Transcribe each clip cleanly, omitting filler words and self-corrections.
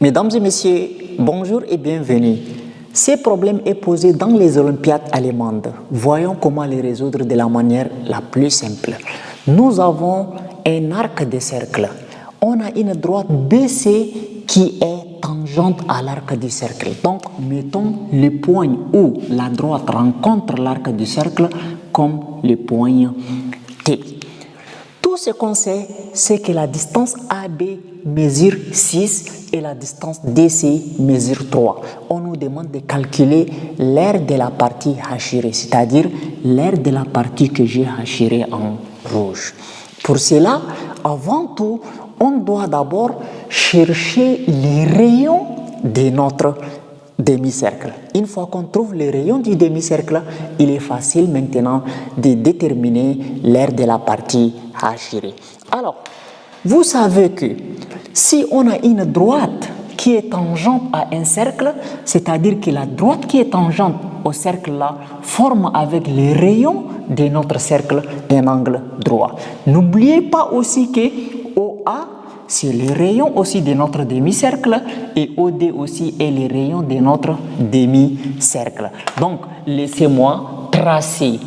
Mesdames et messieurs, bonjour et bienvenue. Ce problème est posé dans les Olympiades allemandes. Voyons comment les résoudre de la manière la plus simple. Nous avons un arc de cercle. On a une droite BC qui est tangente à l'arc du cercle. Donc, mettons le point où la droite rencontre l'arc du cercle comme le point T. Tout ce qu'on sait, c'est que la distance AB mesure 6 et la distance DC mesure 3. On nous demande de calculer l'aire de la partie hachurée, c'est-à-dire l'aire de la partie que j'ai hachurée en rouge. Pour cela, avant tout, on doit d'abord chercher les rayons de notre demi-cercle. Une fois qu'on trouve les rayons du demi-cercle, il est facile maintenant de déterminer l'aire de la partie hachurée. Alors, vous savez que si on a une droite qui est tangente à un cercle, c'est-à-dire que la droite qui est tangente au cercle-là forme avec les rayons de notre cercle un angle droit. N'oubliez pas aussi que OA, c'est les rayons aussi de notre demi-cercle et OD aussi est les rayons de notre demi-cercle. Donc, laissez-moi tracer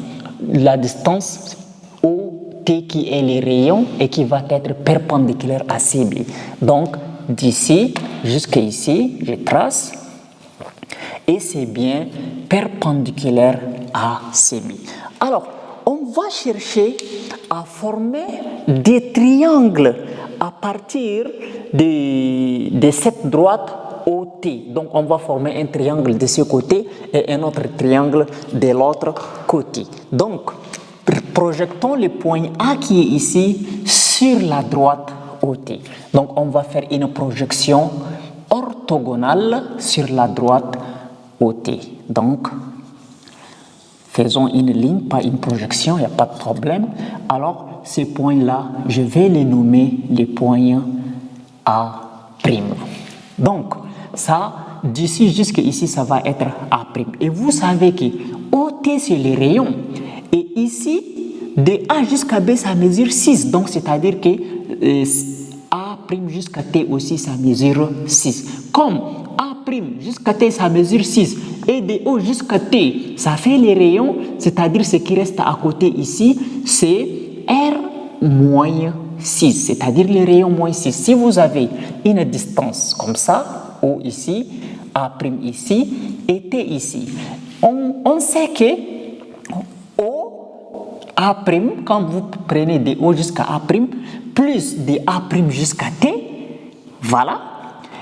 la distance OT qui est les rayons et qui va être perpendiculaire à CB. Donc, d'ici jusqu'à ici, je trace et c'est bien perpendiculaire à CB. Alors, on va chercher à former des triangles à partir de cette droite OT. Donc, on va former un triangle de ce côté et un autre triangle de l'autre côté. Donc, projetons le point A qui est ici sur la droite OT. Donc, on va faire une projection orthogonale sur la droite OT. Donc, faisons une ligne, pas une projection, il n'y a pas de problème. Alors, ces points-là, je vais les nommer les points A'. Donc, ça, d'ici jusqu'à ici, ça va être A'. Et vous savez que OT, c'est les rayons. Et ici, de A jusqu'à B, ça mesure 6. Donc, c'est-à-dire que A' jusqu'à T aussi, ça mesure 6. Comme A' jusqu'à T, ça mesure 6. Et de O jusqu'à T, ça fait les rayons, c'est-à-dire ce qui reste à côté ici, c'est R-6, c'est-à-dire les rayons moins 6. Si vous avez une distance comme ça, O ici, A' ici et T ici, on sait que O, A', quand vous prenez de O jusqu'à A', plus de A' jusqu'à T, voilà,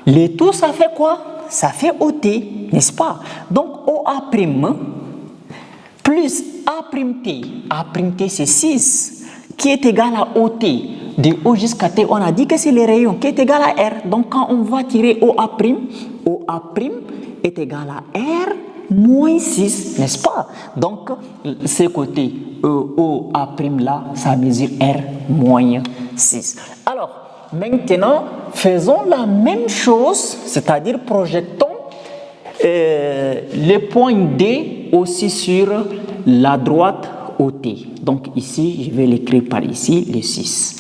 le tout ça fait quoi? Ça fait OT, n'est-ce pas? Donc, OA' plus A'T c'est 6, qui est égal à OT. De O jusqu'à T, on a dit que c'est les rayons, qui est égal à R. Donc, quand on va tirer OA' est égal à R moins 6, n'est-ce pas? Donc, ce côté OA' là, ça mesure R moins 6. Alors, maintenant, faisons la même chose, c'est-à-dire projetons le point D aussi sur la droite OT. Donc ici, je vais l'écrire par ici, le 6.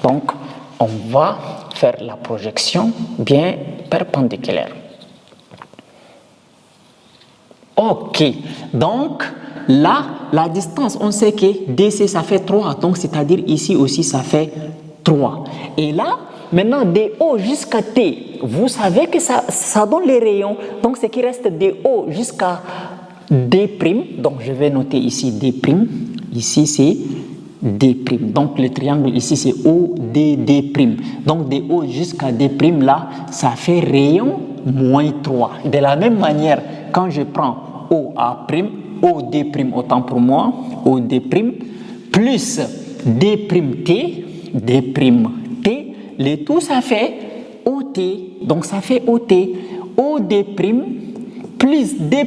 Donc, on va faire la projection bien perpendiculaire. Ok, donc là, la distance, on sait que DC, ça fait 3, donc c'est-à-dire ici aussi, ça fait 3. Et là, maintenant, de O jusqu'à T, vous savez que ça donne les rayons. Donc, ce qui reste de O jusqu'à D', donc je vais noter ici D', ici c'est D'. Donc, le triangle ici c'est ODD'. Donc, de O jusqu'à D' là, ça fait rayon moins 3. De la même manière, quand je prends OA', OD' autant pour moi, OD' plus D', le tout ça fait OT, donc ça fait OT, OD' plus D',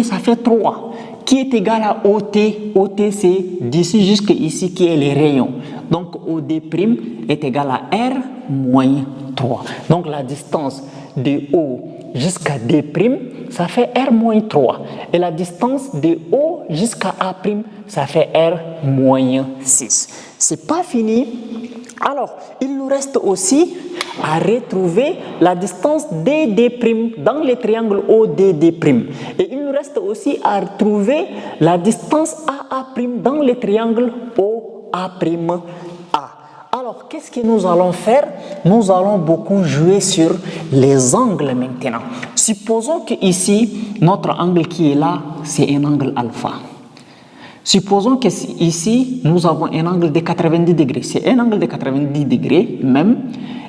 ça fait 3, qui est égal à OT, OT c'est d'ici jusqu'à ici qui est les rayons, donc OD' est égal à R moins 3, donc la distance de O jusqu'à D', ça fait R moins 3, et la distance de O jusqu'à A', ça fait R moins 6. C'est pas fini. Alors, il nous reste aussi à retrouver la distance DD' dans les triangles ODD'. Et il nous reste aussi à retrouver la distance AA' dans les triangles OA'. Alors, qu'est-ce que nous allons faire? Nous allons beaucoup jouer sur les angles maintenant. Supposons que ici, notre angle qui est là, c'est un angle alpha. Supposons que ici, nous avons un angle de 90 degrés. C'est un angle de 90 degrés même.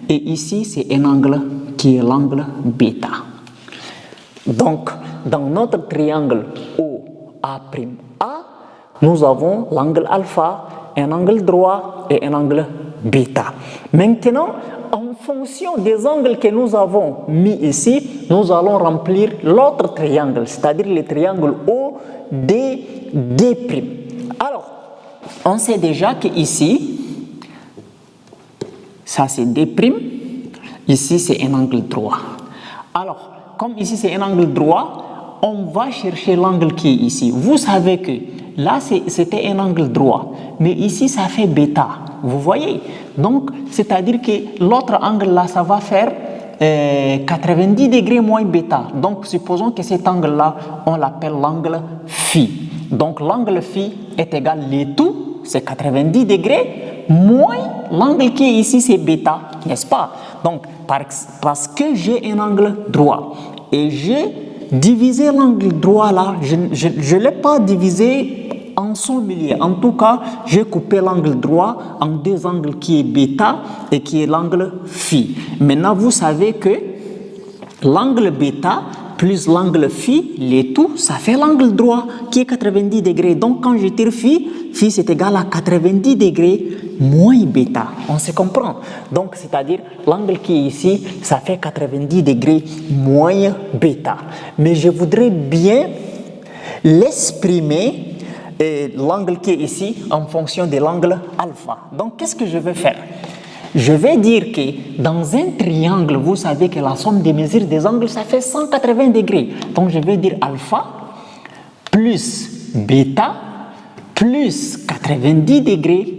Et ici, c'est un angle qui est l'angle bêta. Donc, dans notre triangle OA', nous avons l'angle alpha, un angle droit et un angle bêta. Maintenant, en fonction des angles que nous avons mis ici, nous allons remplir l'autre triangle, c'est-à-dire le triangle ODD'. Alors, on sait déjà que ici, ça c'est D', ici c'est un angle droit. Alors, comme ici c'est un angle droit, on va chercher l'angle qui est ici. Vous savez que là c'était un angle droit, mais ici ça fait bêta. Vous voyez? Donc, c'est-à-dire que l'autre angle là, ça va faire 90 degrés moins bêta. Donc, supposons que cet angle-là, on l'appelle l'angle phi. Donc, l'angle phi est égal le tout, c'est 90 degrés, moins l'angle qui est ici, c'est bêta, n'est-ce pas? Donc, parce que j'ai un angle droit et j'ai divisé l'angle droit là, je ne l'ai pas divisé en son milieu. En tout cas, j'ai coupé l'angle droit en deux angles qui est bêta et qui est l'angle phi. Maintenant, vous savez que l'angle bêta plus l'angle phi, les tout, ça fait l'angle droit qui est 90 degrés. Donc, quand je tire phi, phi c'est égal à 90 degrés moins bêta. On se comprend. Donc, c'est-à-dire l'angle qui est ici, ça fait 90 degrés moins bêta. Mais je voudrais bien l'exprimer l'angle qui est ici en fonction de l'angle alpha. Donc, qu'est-ce que je vais faire? Je vais dire que dans un triangle, vous savez que la somme des mesures des angles, ça fait 180 degrés. Donc, je vais dire alpha plus bêta plus 90 degrés,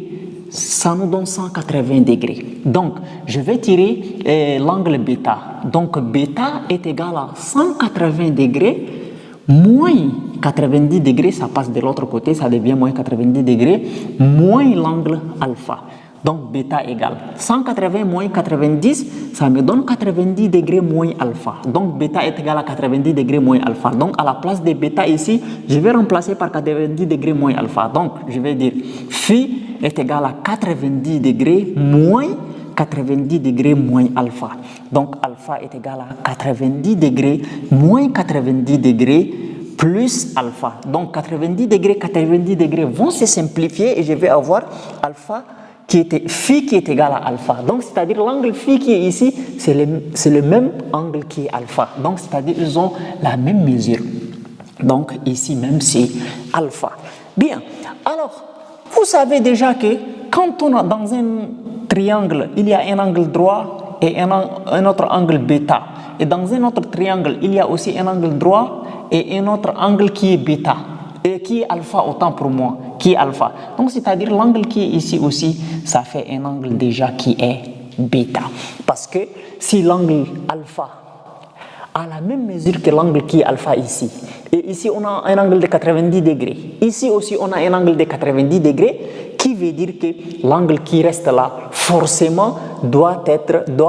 ça nous donne 180 degrés. Donc, je vais tirer l'angle bêta. Donc, bêta est égal à 180 degrés moins 90 degrés, ça passe de l'autre côté, ça devient moins 90 degrés, moins l'angle alpha. Donc, bêta égale 180 moins 90, ça me donne 90 degrés moins alpha. Donc, bêta est égal à 90 degrés moins alpha. Donc, à la place de bêta ici, je vais remplacer par 90 degrés moins alpha. Donc, je vais dire phi est égal à 90 degrés moins 90 degrés moins alpha. Donc, alpha est égal à 90 degrés moins 90 degrés plus alpha. Donc, 90 degrés vont se simplifier et je vais avoir alpha phi qui est égal à alpha. Donc, c'est-à-dire l'angle phi qui est ici, c'est le même angle qui est alpha. Donc, c'est-à-dire ils ont la même mesure. Donc, ici même, c'est alpha. Bien. Alors, vous savez déjà que quand on a dans un triangle, il y a un angle droit et un autre angle bêta. Et dans un autre triangle, il y a aussi un angle droit et un autre angle qui est bêta. Et qui est alpha autant pour moi, qui est alpha. Donc, c'est-à-dire l'angle qui est ici aussi, ça fait un angle déjà qui est bêta. Parce que si l'angle alpha a la même mesure que l'angle qui est alpha ici, et ici on a un angle de 90 degrés, ici aussi on a un angle de 90 degrés, qui veut dire que l'angle qui reste là, forcément, doit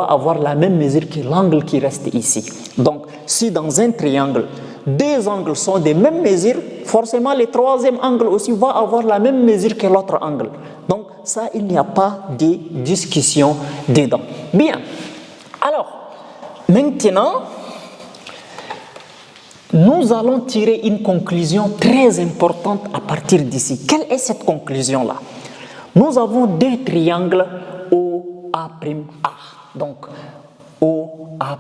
avoir la même mesure que l'angle qui reste ici. Donc, si dans un triangle, deux angles sont des mêmes mesures, forcément le troisième angle aussi va avoir la même mesure que l'autre angle. Donc ça, il n'y a pas de discussion dedans. Bien. Alors, maintenant, nous allons tirer une conclusion très importante à partir d'ici. Quelle est cette conclusion-là? Nous avons deux triangles OA'. Donc, OA'.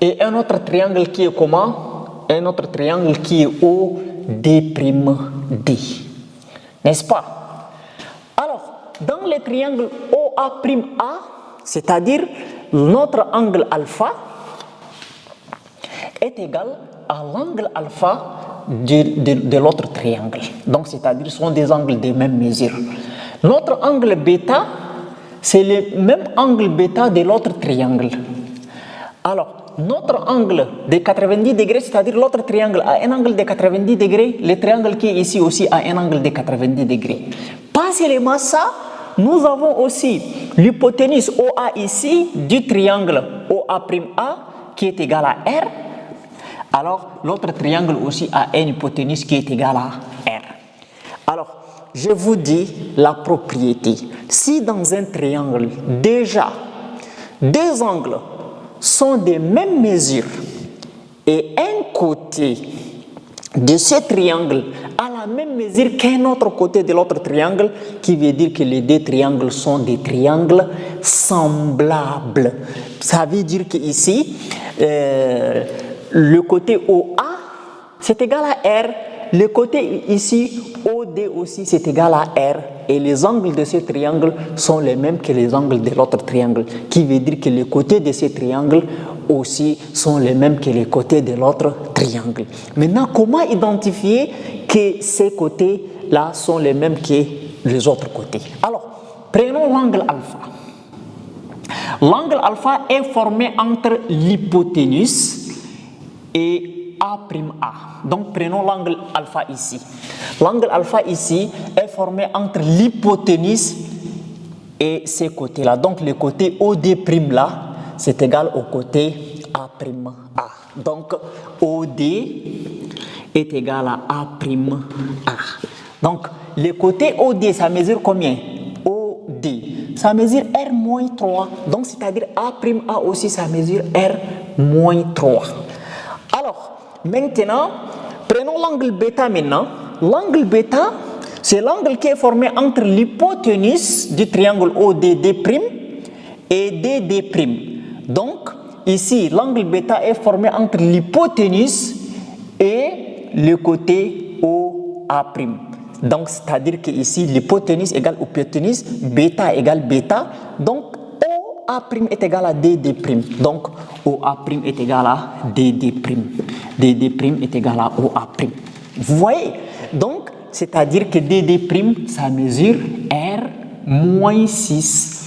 Et un autre triangle qui est comment? Un autre triangle qui est OD'. N'est-ce pas? Alors, dans le triangle OA', c'est-à-dire notre angle alpha est égal à l'angle alpha de l'autre triangle. Donc, c'est-à-dire ce sont des angles de même mesure. Notre angle bêta, c'est le même angle bêta de l'autre triangle. Alors, notre angle de 90 degrés, c'est-à-dire l'autre triangle a un angle de 90 degrés, le triangle qui est ici aussi a un angle de 90 degrés. Pas seulement ça, nous avons aussi l'hypoténuse OA ici du triangle OA' qui est égal à R. Alors, l'autre triangle aussi a une hypoténuse qui est égale à R. Alors, je vous dis la propriété. Si dans un triangle, déjà, deux angles sont des mêmes mesures et un côté de ce triangle a la même mesure qu'un autre côté de l'autre triangle, qui veut dire que les deux triangles sont des triangles semblables. Ça veut dire qu'ici, le côté OA, c'est égal à R. Le côté ici, OD aussi, c'est égal à R. Et les angles de ce triangle sont les mêmes que les angles de l'autre triangle, qui veut dire que les côtés de ce triangle aussi sont les mêmes que les côtés de l'autre triangle. Maintenant, comment identifier que ces côtés-là sont les mêmes que les autres côtés? Alors, prenons l'angle alpha. L'angle alpha est formé entre l'hypoténuse et A'. Donc, prenons l'angle alpha ici. L'angle alpha ici est formé entre l'hypoténuse et ces côtés-là. Donc, le côté OD' là, c'est égal au côté A'. Donc, OD est égal à A'. Donc, le côté OD, ça mesure combien? OD, ça mesure R-3. Donc, c'est-à-dire A' aussi, ça mesure R-3. Alors, maintenant, prenons l'angle bêta maintenant. L'angle bêta, c'est l'angle qui est formé entre l'hypoténuse du triangle ODD' et DD'. Donc, ici, l'angle bêta est formé entre l'hypoténuse et le côté OA'. Donc, c'est-à-dire que ici, l'hypoténuse égale hypoténuse, bêta égale bêta. Donc, OA' est égal à DD'. Donc, OA' est égal à DD'. DD' est égal à OA'. Vous voyez? Donc, c'est-à-dire que DD', ça mesure R-6.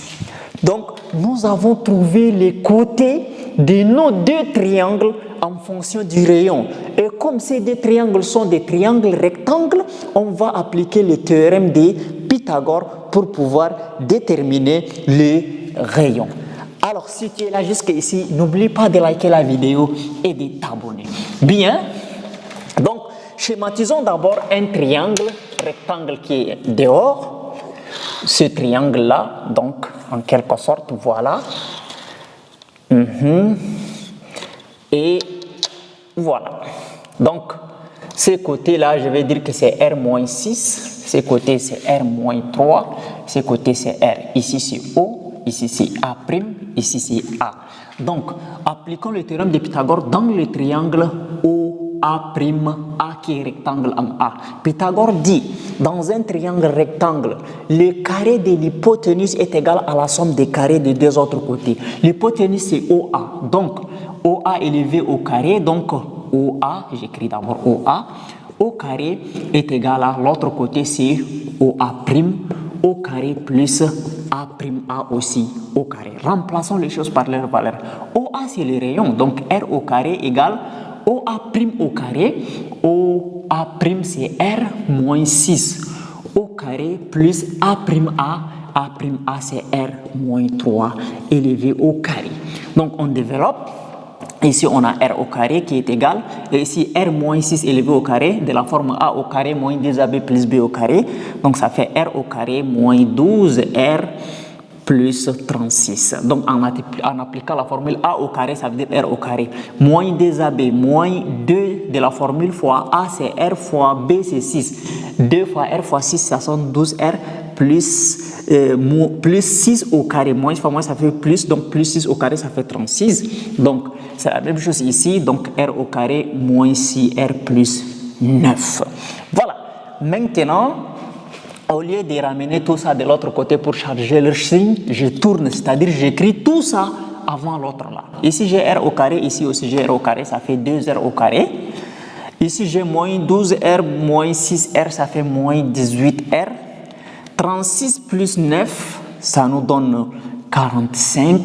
Donc, nous avons trouvé les côtés de nos deux triangles en fonction du rayon. Et comme ces deux triangles sont des triangles rectangles, on va appliquer le théorème de Pythagore pour pouvoir déterminer les rayons. Alors, si tu es là jusqu'ici, n'oublie pas de liker la vidéo et de t'abonner. Bien. Donc, schématisons d'abord un triangle rectangle qui est dehors. Ce triangle-là, donc, en quelque sorte, voilà. Et voilà. Donc, ces côtés-là, je vais dire que c'est R-6. Ces côtés, c'est R-3. Ces côtés, c'est R. Ici, c'est O. Ici, c'est A'. Ici, c'est A. Donc, appliquons le théorème de Pythagore dans le triangle OA', A qui est rectangle en A. Pythagore dit, dans un triangle rectangle, le carré de l'hypoténuse est égal à la somme des carrés des deux autres côtés. L'hypoténuse, c'est OA. Donc, OA élevé au carré, donc OA, j'écris d'abord OA, au carré est égal à l'autre côté, c'est OA', au carré plus A' aussi au carré. Remplaçons les choses par leur valeur. OA, c'est le rayon, donc R au carré égale OA' au carré. OA', c'est R moins 6 au carré plus A'. A', c'est R moins 3 élevé au carré. Donc, on développe. Ici, on a R au carré qui est égal, et ici R moins 6 élevé au carré, de la forme A au carré moins 2AB plus B au carré. Donc, ça fait R au carré moins 12R plus 36. Donc, en appliquant la formule A au carré, ça veut dire R au carré. Moins 2AB moins 2 de la formule fois A, c'est R fois B, c'est 6. 2 fois R fois 6, ça sonne 12R plus 6 au carré. Moins fois moins, ça fait plus. Donc, plus 6 au carré, ça fait 36. Donc, c'est la même chose ici. Donc, R au carré moins 6R plus 9. Voilà. Maintenant, au lieu de ramener tout ça de l'autre côté pour charger le signe, je tourne, c'est-à-dire j'écris tout ça avant l'autre là. Ici, j'ai R au carré. Ici aussi, j'ai R au carré. Ça fait 2R au carré. Ici, j'ai moins 12R moins 6R. Ça fait moins 18R. 36 plus 9, ça nous donne 45,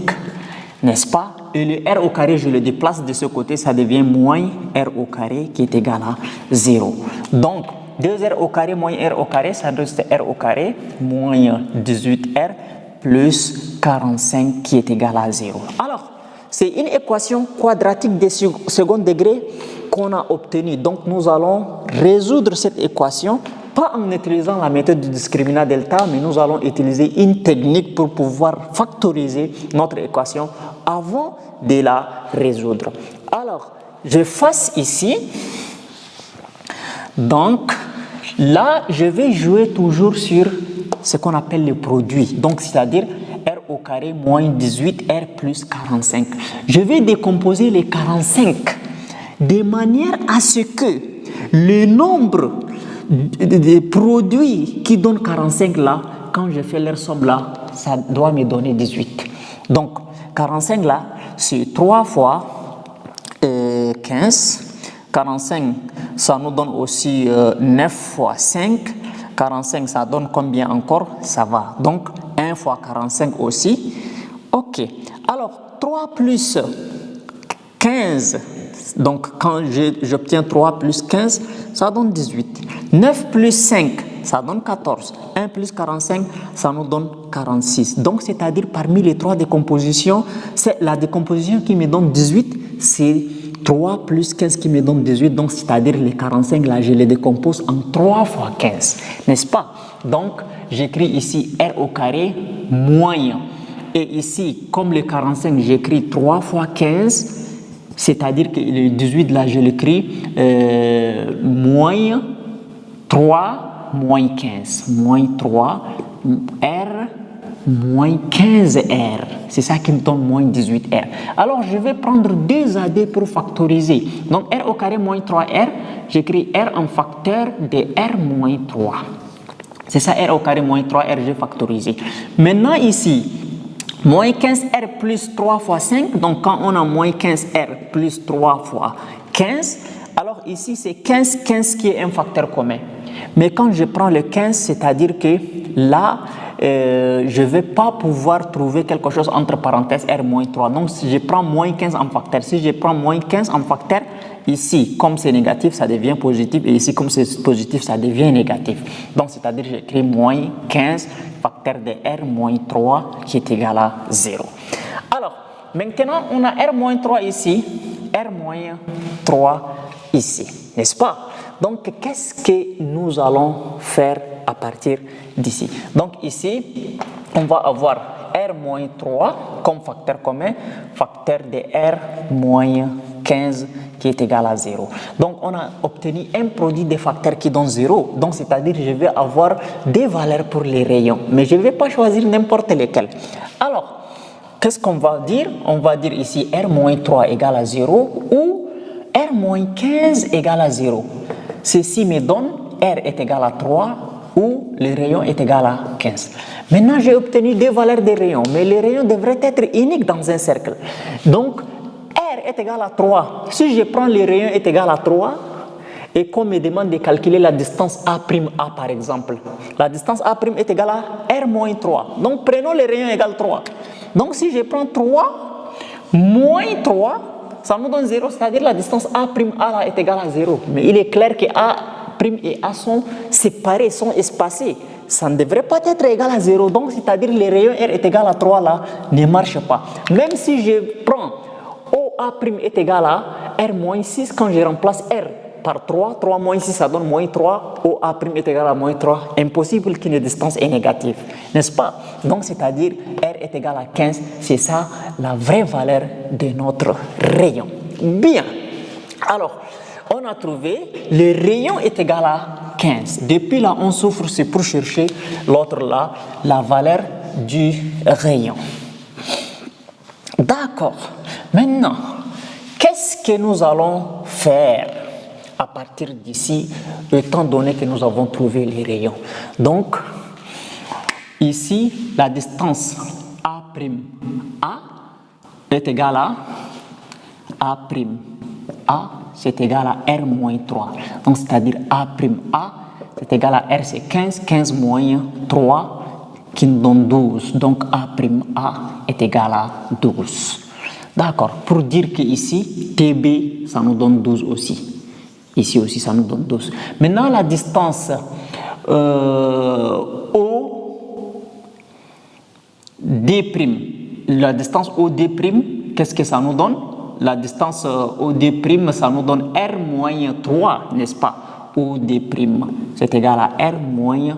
n'est-ce pas? Et le r au carré, je le déplace de ce côté, ça devient moins r au carré qui est égal à 0. Donc, 2r au carré moins r au carré, ça reste r au carré moins 18r plus 45 qui est égal à 0. Alors, c'est une équation quadratique de second degré qu'on a obtenue. Donc, nous allons résoudre cette équation, pas en utilisant la méthode du discriminant delta, mais nous allons utiliser une technique pour pouvoir factoriser notre équation avant de la résoudre. Alors, je fasse ici. Donc, là, je vais jouer toujours sur ce qu'on appelle le produit. Donc, c'est-à-dire r au carré moins 18r plus 45. Je vais décomposer les 45 de manière à ce que le nombre de produits qui donnent 45 là, quand je fais leur somme là, ça doit me donner 18. Donc, 45 là, c'est 3 fois 15. 45, ça nous donne aussi 9 fois 5. 45, ça donne combien encore? Ça va. Donc, 1 fois 45 aussi. OK. Alors, 3 plus 15. Donc, quand j'obtiens 3 plus 15, ça donne 18. 9 plus 5, ça donne 14. 1 plus 45, ça nous donne 46. Donc, c'est-à-dire parmi les trois décompositions, c'est la décomposition qui me donne 18, c'est 3 plus 15 qui me donne 18, donc c'est-à-dire les 45 là, je les décompose en 3 fois 15, n'est-ce pas? Donc, j'écris ici r au carré moins, et ici, comme les 45, j'écris 3 fois 15, c'est-à-dire que le 18 là, je l'écris moins 3 moins 15, moins 3 r moins 15R. C'est ça qui me donne moins 18R. Alors, je vais prendre 2 AD pour factoriser. Donc, R au carré moins 3R, j'écris R en facteur de R moins 3. C'est ça, R au carré moins 3R, j'ai factorisé. Maintenant, ici, moins 15R plus 3 fois 5. Donc, quand on a moins 15R plus 3 fois 15, alors ici, c'est 15 qui est un facteur commun. Mais quand je prends le 15, c'est-à-dire que là, je ne vais pas pouvoir trouver quelque chose entre parenthèses R moins 3. Donc, si je prends moins 15 en facteur, si je prends moins 15 en facteur, ici, comme c'est négatif, ça devient positif. Et ici, comme c'est positif, ça devient négatif. Donc, c'est-à-dire que j'écris moins 15 facteur de R moins 3 qui est égal à 0. Alors, maintenant, on a R moins 3 ici, R moins 3 ici, n'est-ce pas? Donc, qu'est-ce que nous allons faire à partir d'ici? Donc, ici, on va avoir R moins 3 comme facteur commun, facteur de R moins 15 qui est égal à 0. Donc, on a obtenu un produit de facteurs qui donne 0. Donc, c'est-à-dire que je vais avoir des valeurs pour les rayons. Mais je ne vais pas choisir n'importe lesquels. Alors, qu'est-ce qu'on va dire? On va dire ici R moins 3 égale à 0 ou R moins 15 égale à 0. Ceci me donne R est égal à 3 ou le rayon est égal à 15. Maintenant, j'ai obtenu deux valeurs des rayons, mais les rayons devraient être uniques dans un cercle. Donc, R est égal à 3. Si je prends le rayon est égal à 3, et qu'on me demande de calculer la distance A' par exemple, la distance A' est égale à R moins 3. Donc, prenons le rayon égal 3. Donc, si je prends 3 moins 3, ça nous donne 0, c'est-à-dire la distance A' là est égale à 0. Mais il est clair que A' et A sont séparés, sont espacés. Ça ne devrait pas être égal à 0. Donc, c'est-à-dire que le rayon R est égal à 3 là ne marche pas. Même si je prends OA' est égal à R moins 6, quand je remplace R par 3, 3 moins 6, ça donne moins 3, OA' est égal à moins 3. Impossible qu'une distance est négative, n'est-ce pas? Donc, c'est-à-dire R est égal à 15, c'est ça la vraie valeur de notre rayon. Bien, alors, on a trouvé le rayon est égal à 15. Depuis là, on souffre, c'est pour chercher l'autre là, la valeur du rayon. D'accord. Maintenant, qu'est-ce que nous allons faire à partir d'ici, étant donné que nous avons trouvé les rayons? Donc, ici, la distance A' est égale à A', c'est égal à R moins 3. Donc, c'est-à-dire A', c'est égal à R, c'est 15. 15 moins 3 qui nous donne 12. Donc A' est égal à 12. D'accord. Pour dire que ici, TB, ça nous donne 12 aussi. Ici aussi, ça nous donne 12. Maintenant, la distance OD', la distance OD', qu'est-ce que ça nous donne? La distance OD', ça nous donne R moins 3, n'est-ce pas? OD', c'est égal à R moins,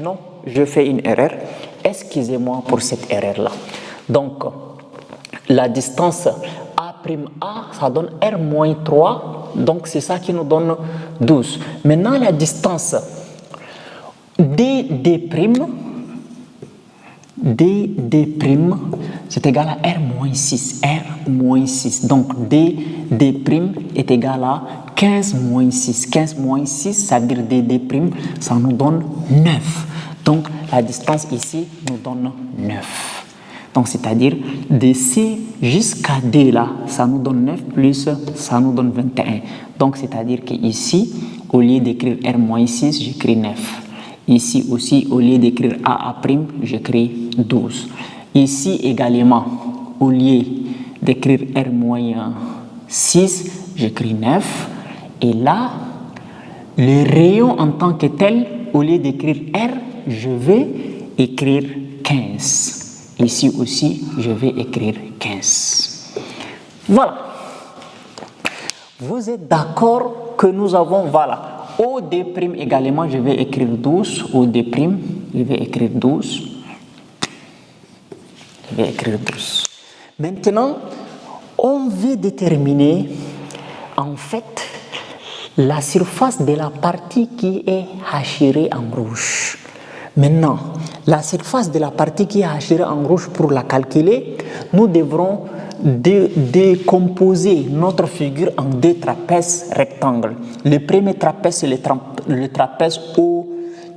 non, je fais une erreur. Excusez-moi pour cette erreur-là. Donc, la distance A', ça donne R moins 3, donc c'est ça qui nous donne 12. Maintenant, la distance DD', c'est égal à R moins 6. R moins 6. Donc, DD' est égal à 15 moins 6. 15 moins 6, ça veut dire DD', ça nous donne 9. Donc, la distance ici nous donne 9. Donc, c'est-à-dire de C jusqu'à D là, ça nous donne 9 plus ça nous donne 21. Donc, c'est-à-dire qu'ici, au lieu d'écrire R-6, j'écris 9. Ici aussi, au lieu d'écrire AA', j'écris 12. Ici également, au lieu d'écrire R-6, j'écris 9. Et là, le rayon en tant que tel, au lieu d'écrire R, je vais écrire 15. Ici aussi, je vais écrire 15. Voilà. Vous êtes d'accord que nous avons, voilà, OD' également, je vais écrire 12. OD', je vais écrire 12. Je vais écrire 12. Maintenant, on veut déterminer, en fait, la surface de la partie qui est hachurée en rouge. Maintenant, la surface de la partie qui est hachurée en rouge, pour la calculer, nous devrons décomposer notre figure en deux trapèzes rectangles. Le premier trapèze, c'est le trapèze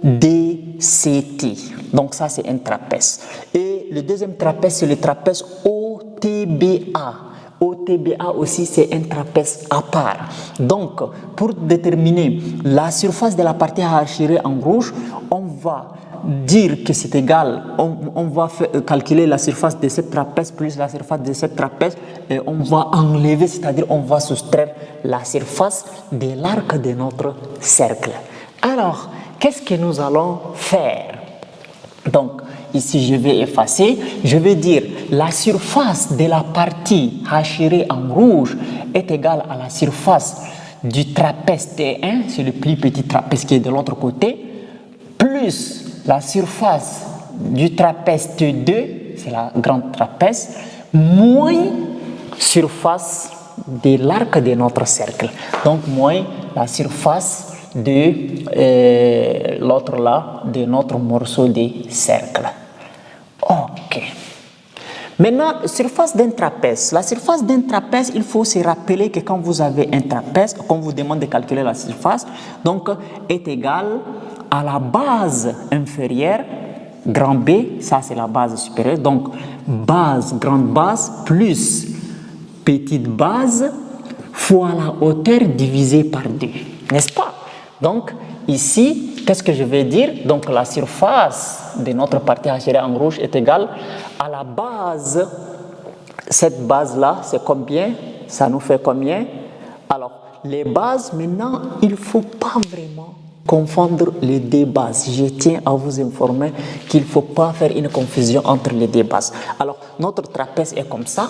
ODCT. Donc ça, c'est un trapèze. Et le deuxième trapèze, c'est le trapèze OTBA. OTBA aussi, c'est un trapèze à part. Donc, pour déterminer la surface de la partie hachurée en rouge, on va dire que c'est égal, on va calculer la surface de cette trapèze plus la surface de cette trapèze et on va enlever, c'est-à-dire on va soustraire la surface de l'arc de notre cercle. Alors, qu'est-ce que nous allons faire? Donc, ici je vais effacer, je vais dire la surface de la partie hachurée en rouge est égale à la surface du trapèze T1, c'est le plus petit trapèze qui est de l'autre côté, plus la surface du trapèze T2, c'est la grande trapèze, moins surface de l'arc de notre cercle. Donc, moins la surface de l'autre là, de notre morceau de cercle. Ok. Maintenant, surface d'un trapèze. La surface d'un trapèze, il faut se rappeler que quand vous avez un trapèze, quand on vous demande de calculer la surface, donc est égale à la base inférieure, grand B, ça c'est la base supérieure, donc base, grande base, plus petite base, fois la hauteur divisée par 2, n'est-ce pas? Donc ici, qu'est-ce que je vais dire? Donc la surface de notre partie hachurée en rouge est égale à la base. Cette base-là, c'est combien? Ça nous fait combien? Alors, les bases, maintenant, il ne faut pas vraiment confondre les deux bases. Je tiens à vous informer qu'il ne faut pas faire une confusion entre les deux bases. Alors, notre trapèze est comme ça.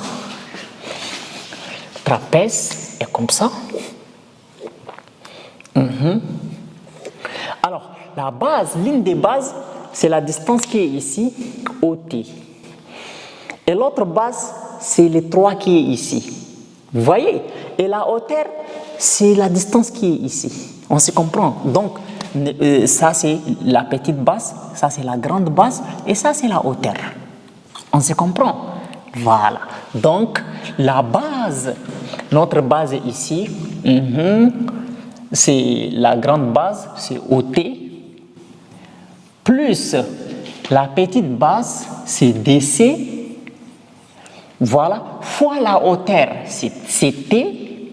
Trapèze est comme ça. Alors, la base, l'une des bases, c'est la distance qui est ici, OT. Et l'autre base, c'est le 3 qui est ici. Vous voyez? Et la hauteur, c'est la distance qui est ici. On se comprend. Donc, ça c'est la petite base, ça c'est la grande base, et ça c'est la hauteur. On se comprend? Voilà. Donc, la base, notre base ici, c'est la grande base, c'est OT, plus la petite base, c'est DC, voilà, fois la hauteur, c'est T,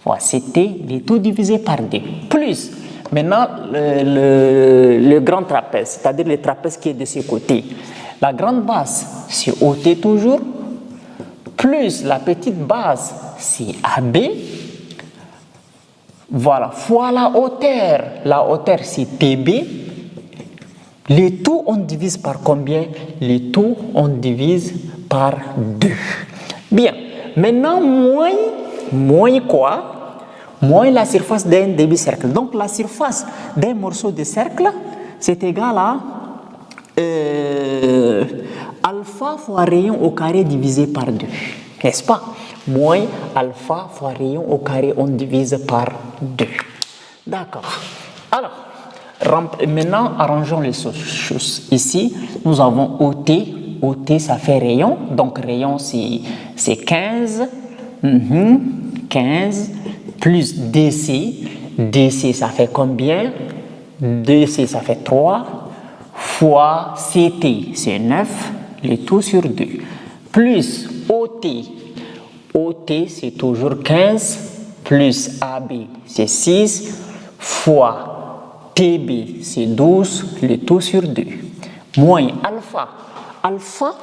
fois CT, le tout divisé par 2, plus, maintenant, le grand trapèze, c'est-à-dire le trapèze qui est de ce côté. La grande base, c'est OT toujours, plus la petite base, c'est AB. Voilà, fois la hauteur c'est PB. Le tout, on divise par combien? Le tout, on divise par 2. Bien, maintenant, moins quoi? Moins la surface d'un demi-cercle. Donc, la surface d'un morceau de cercle, c'est égal à alpha fois rayon au carré divisé par 2. N'est-ce pas? Moins alpha fois rayon au carré, on divise par 2. D'accord. Alors, maintenant, arrangeons les choses. Ici, nous avons OT. OT, ça fait rayon. Donc, rayon, c'est 15. 15 plus DC. DC, ça fait combien? DC, ça fait 3. Fois CT, c'est 9. Le tout sur 2. Plus OT. OT, c'est toujours 15. Plus AB, c'est 6. Fois TB, c'est 12. Le tout sur 2. Moins alpha. Alpha,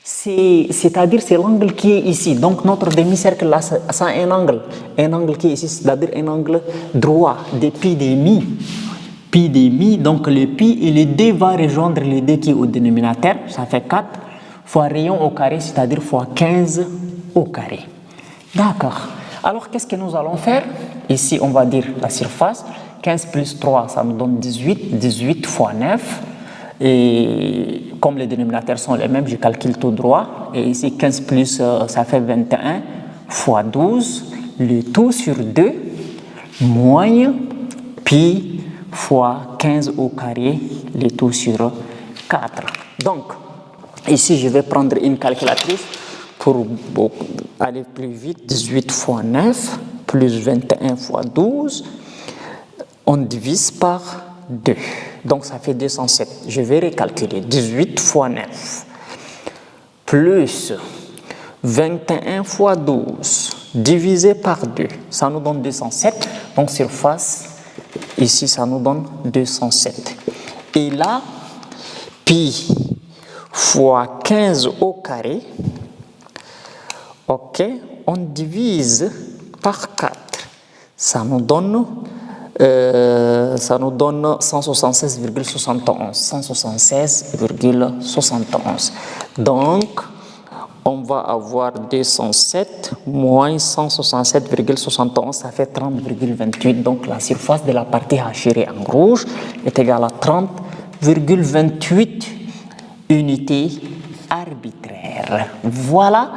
c'est-à-dire c'est l'angle qui est ici. Donc notre demi-cercle là, ça a un angle qui est ici, c'est-à-dire un angle droit de pi demi. Pi demi, donc le pi et le d va rejoindre le d qui est au dénominateur, ça fait 4 fois rayon au carré, c'est-à-dire fois 15 au carré. D'accord. Alors qu'est-ce que nous allons faire? Ici on va dire la surface, 15 plus 3 ça nous donne 18, 18 fois 9. Et comme les dénominateurs sont les mêmes, je calcule tout droit. Et ici, 15 plus, ça fait 21 fois 12, le tout sur 2, moins pi fois 15 au carré, le tout sur 4. Donc, ici, je vais prendre une calculatrice pour aller plus vite. 18 fois 9 plus 21 fois 12, on divise par 2. Donc, ça fait 207. Je vais recalculer. 18 fois 9 plus 21 fois 12 divisé par 2. Ça nous donne 207. Donc, surface, ici, ça nous donne 207. Et là, pi fois 15 au carré, ok, on divise par 4. Ça nous donne 176,71. 176,71. Donc, on va avoir 207 moins 167,71, ça fait 30,28. Donc, la surface de la partie hachurée en rouge est égale à 30,28 unités arbitraires. Voilà.